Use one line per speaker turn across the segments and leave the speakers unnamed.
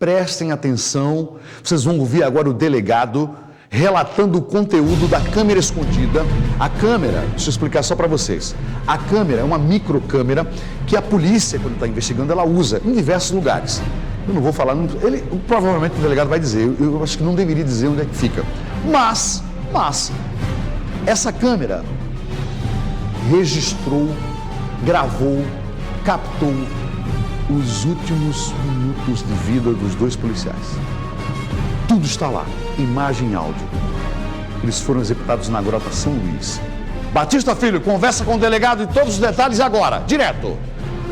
Prestem atenção, vocês vão ouvir agora o delegado relatando o conteúdo da câmera escondida. A câmera, deixa eu explicar só para vocês. A câmera é uma microcâmera que a polícia, quando está investigando, ela usa em diversos lugares. Eu não vou falar, provavelmente o delegado vai dizer, eu acho que não deveria dizer onde é que fica. Mas, essa câmera registrou, gravou, captou os últimos minutos de vida dos dois policiais. Tudo está lá, imagem e áudio. Eles foram executados na Grota São Luís. Batista Filho, conversa com o delegado e todos os detalhes agora, direto.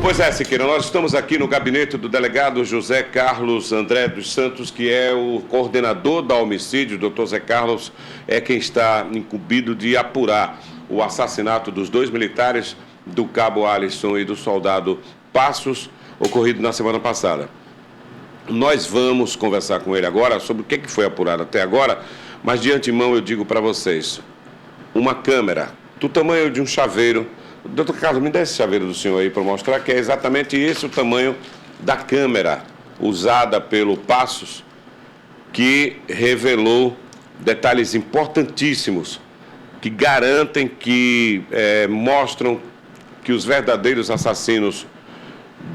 Pois é, Siqueira, nós estamos aqui no gabinete do delegado José Carlos André dos Santos, que é o coordenador da homicídio. O doutor Zé Carlos é quem está incumbido de apurar o assassinato dos dois militares, do cabo Alisson e do soldado Passos, ocorrido na semana passada. Nós vamos conversar com ele agora sobre o que foi apurado até agora, mas de antemão eu digo para vocês, uma câmera do tamanho de um chaveiro. Doutor Carlos, me dá esse chaveiro do senhor aí para mostrar que é exatamente esse o tamanho da câmera usada pelo Passos, que revelou detalhes importantíssimos que garantem, que mostram que os verdadeiros assassinos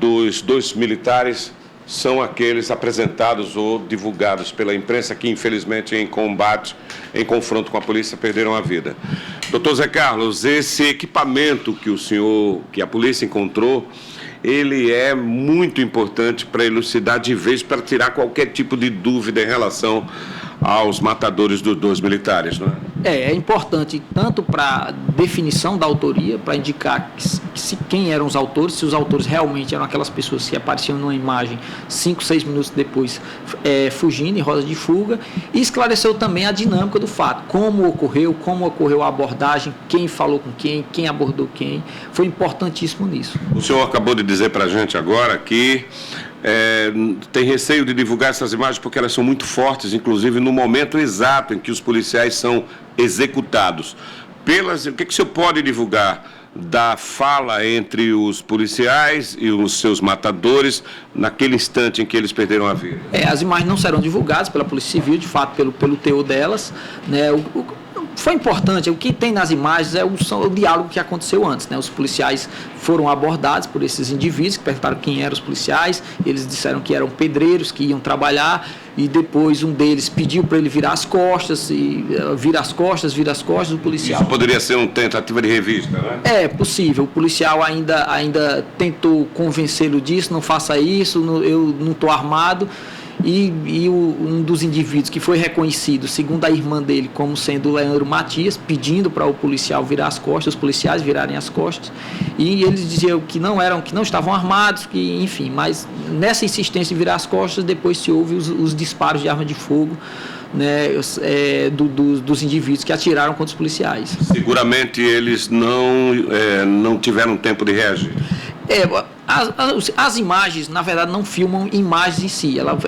dos dois militares são aqueles apresentados ou divulgados pela imprensa que, infelizmente, em combate, em confronto com a polícia, perderam a vida. Doutor Zé Carlos, esse equipamento que a polícia encontrou, ele é muito importante para elucidar de vez, para tirar qualquer tipo de dúvida em relação aos matadores dos dois militares, não é?
É importante tanto para definição da autoria, para indicar quem eram os autores, se os autores realmente eram aquelas pessoas que apareciam numa imagem 5, 6 minutos depois fugindo, em roda de fuga, e esclareceu também a dinâmica do fato, como ocorreu a abordagem, quem falou com quem abordou quem, foi importantíssimo nisso.
O senhor acabou de dizer para a gente agora que tem receio de divulgar essas imagens porque elas são muito fortes, inclusive no momento exato em que os policiais são executados. O que o senhor pode divulgar da fala entre os policiais e os seus matadores naquele instante em que eles perderam a vida?
As imagens não serão divulgadas pela Polícia Civil, de fato, pelo teor delas, né? Foi importante, o que tem nas imagens é o diálogo que aconteceu antes, né? Os policiais foram abordados por esses indivíduos que perguntaram quem eram os policiais, eles disseram que eram pedreiros, que iam trabalhar, e depois um deles pediu para ele virar as costas, vira as costas, o policial... Isso
poderia ser uma tentativa de revista, né?
É possível, o policial ainda tentou convencê-lo disso, não faça isso, eu não estou armado. E um dos indivíduos que foi reconhecido, segundo a irmã dele, como sendo o Leandro Matias, pedindo para o policial virar as costas, os policiais virarem as costas, e eles diziam que não estavam armados, que, enfim, mas nessa insistência de virar as costas, depois se houve os disparos de arma de fogo, né, dos indivíduos que atiraram contra os policiais.
Seguramente eles não tiveram tempo de reagir.
As imagens, na verdade, não filmam imagens em si. Ela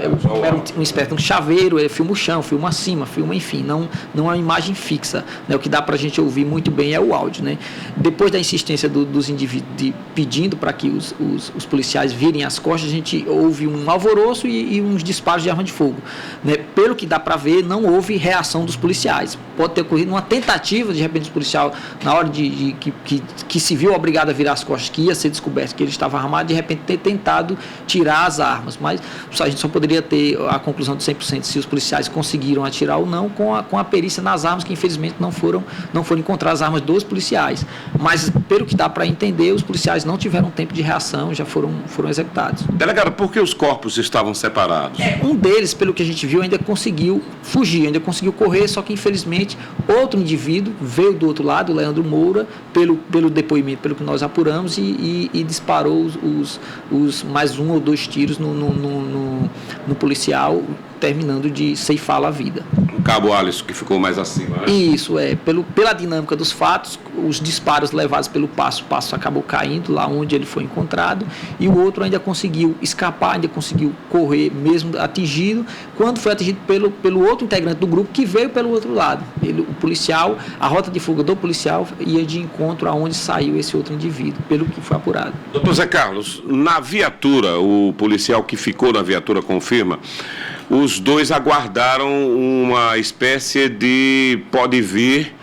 era uma espécie de um chaveiro, ele filma o chão, filma acima, filma, enfim, não é uma imagem fixa, né? O que dá para a gente ouvir muito bem é o áudio, né? Depois da insistência dos indivíduos pedindo para que os policiais virem as costas, a gente ouve um alvoroço e uns disparos de arma de fogo, né? Pelo que dá para ver, não houve reação dos policiais. Pode ter ocorrido uma tentativa, de repente, do policial, na hora que se viu obrigado a virar as costas, que ia ser descoberto que ele estava armado, de repente ter tentado tirar as armas, mas a gente só poderia ter a conclusão de 100% se os policiais conseguiram atirar ou não com a perícia nas armas, que infelizmente não foram encontradas as armas dos policiais, mas pelo que dá para entender, os policiais não tiveram tempo de reação, já foram executados.
Delegado, por que os corpos estavam separados?
Um deles, pelo que a gente viu, ainda conseguiu fugir, ainda conseguiu correr, só que infelizmente outro indivíduo veio do outro lado, o Leandro Moura, pelo depoimento, pelo que nós apuramos, e disparou os mais 1 ou 2 tiros no policial, terminando de ceifá-lo a vida.
O cabo Alisson, que ficou mais acima, né?
Isso, pela dinâmica dos fatos, os disparos levados pelo Passo, o Passo acabou caindo lá onde ele foi encontrado, e o outro ainda conseguiu escapar, ainda conseguiu correr mesmo atingido, quando foi atingido pelo outro integrante do grupo que veio pelo outro lado. O policial, a rota de fuga do policial ia de encontro aonde saiu esse outro indivíduo, pelo que foi apurado.
Doutor Zé Carlos, na viatura, o policial que ficou na viatura confirma, os dois aguardaram uma espécie de pode vir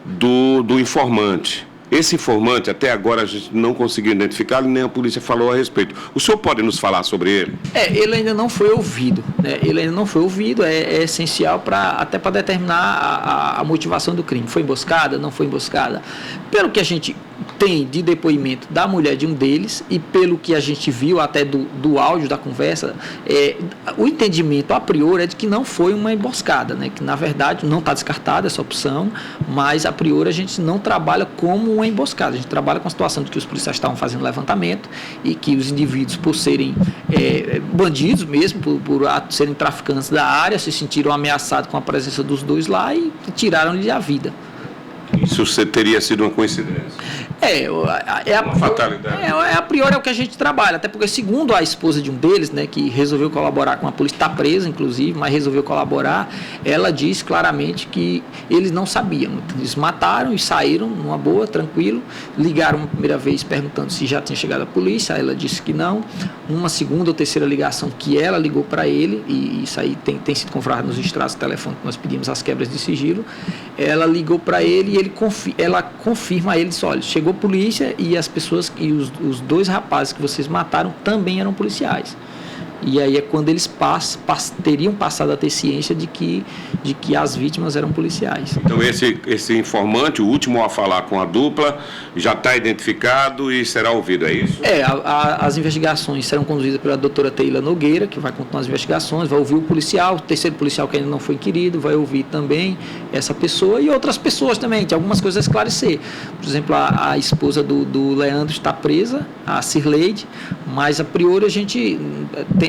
do informante. Esse informante, até agora, a gente não conseguiu identificar, nem a polícia falou a respeito. O senhor pode nos falar sobre ele?
Ele ainda não foi ouvido, né? Ele ainda não foi ouvido, é essencial até para determinar a motivação do crime. Foi emboscada? Não foi emboscada? Pelo que a gente tem de depoimento da mulher de um deles e pelo que a gente viu até do áudio da conversa, o entendimento a priori é de que não foi uma emboscada, né? Que na verdade não está descartada essa opção, mas a priori a gente não trabalha como uma emboscada, a gente trabalha com a situação de que os policiais estavam fazendo levantamento e que os indivíduos, por serem bandidos mesmo, por serem traficantes da área, se sentiram ameaçados com a presença dos dois lá e tiraram-lhe a vida.
Isso teria sido uma coincidência?
Uma fatalidade. A priori é o que a gente trabalha, até porque segundo a esposa de um deles, né, que resolveu colaborar com a polícia, está presa inclusive, mas resolveu colaborar, ela disse claramente que eles não sabiam, eles mataram e saíram numa boa, tranquilo, ligaram uma primeira vez perguntando se já tinha chegado a polícia, ela disse que não, uma segunda ou terceira ligação que ela ligou para ele, e isso aí tem sido confirmado nos extratos do telefone que nós pedimos as quebras de sigilo, ela ligou para ele e ela confirma a ele, disse, olha, chegou a polícia e as pessoas, e os dois rapazes que vocês mataram também eram policiais. E aí é quando eles teriam passado a ter ciência de que as vítimas eram policiais.
Então esse informante, o último a falar com a dupla, já está identificado e será ouvido, é isso?
As investigações serão conduzidas pela doutora Teila Nogueira, que vai continuar as investigações, vai ouvir o policial, o terceiro policial que ainda não foi inquirido, vai ouvir também essa pessoa e outras pessoas também, tem algumas coisas a esclarecer. Por exemplo, a esposa do Leandro está presa, a Cirleide, mas a priori a gente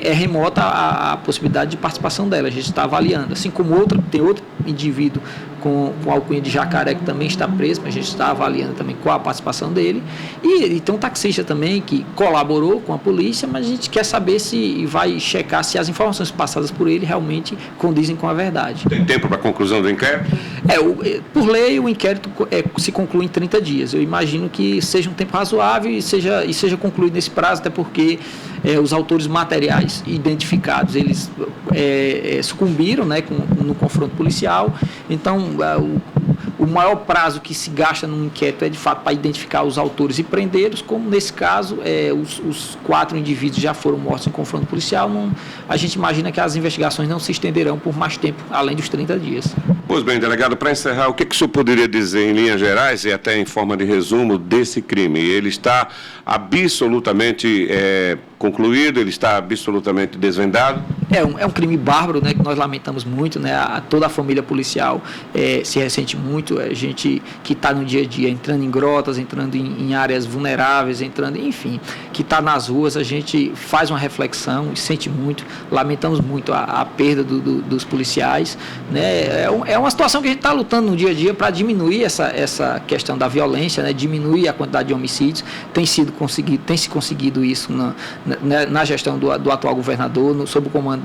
é remota a possibilidade de participação dela, a gente está avaliando, assim como tem outro indivíduo com alcunha de Jacaré que também está preso, mas a gente está avaliando também qual a participação dele, e tem um taxista também que colaborou com a polícia, mas a gente quer saber se vai checar se as informações passadas por ele realmente condizem com a verdade.
Tem tempo para a conclusão do inquérito?
Por lei o inquérito se conclui em 30 dias, eu imagino que seja um tempo razoável e seja concluído nesse prazo, até porque os autores materiais identificados, eles sucumbiram, né, no confronto policial, então o maior prazo que se gasta num inquérito é de fato para identificar os autores e prendê-los, como nesse caso os 4 indivíduos já foram mortos em confronto policial, a gente imagina que as investigações não se estenderão por mais tempo, além dos 30 dias.
Pois bem, delegado, para encerrar, o que o senhor poderia dizer em linhas gerais e até em forma de resumo desse crime? Ele está absolutamente concluído, ele está absolutamente desvendado?
É um crime bárbaro, né, que nós lamentamos muito, né, toda a família policial se ressente muito, a gente que está no dia a dia entrando em grotas, entrando em áreas vulneráveis, enfim, que está nas ruas, a gente faz uma reflexão e sente muito, lamentamos muito a perda dos policiais, né, é uma situação que a gente está lutando no dia a dia para diminuir essa questão da violência, né, diminuir a quantidade de homicídios, tem se conseguido isso na gestão do atual governador, sob o comando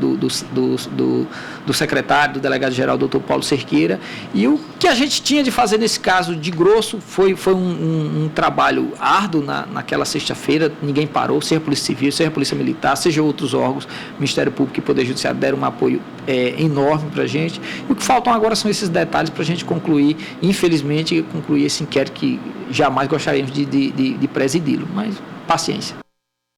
do secretário, do delegado-geral, doutor Paulo Cerqueira, e o que a gente tinha de fazer nesse caso de grosso foi um trabalho árduo naquela sexta-feira, ninguém parou, seja a Polícia Civil, seja a Polícia Militar, seja outros órgãos, Ministério Público e Poder Judiciário deram um apoio enorme para a gente, e o que faltam agora são esses detalhes para a gente concluir, infelizmente, esse inquérito que jamais gostaríamos de presidi-lo, mas paciência.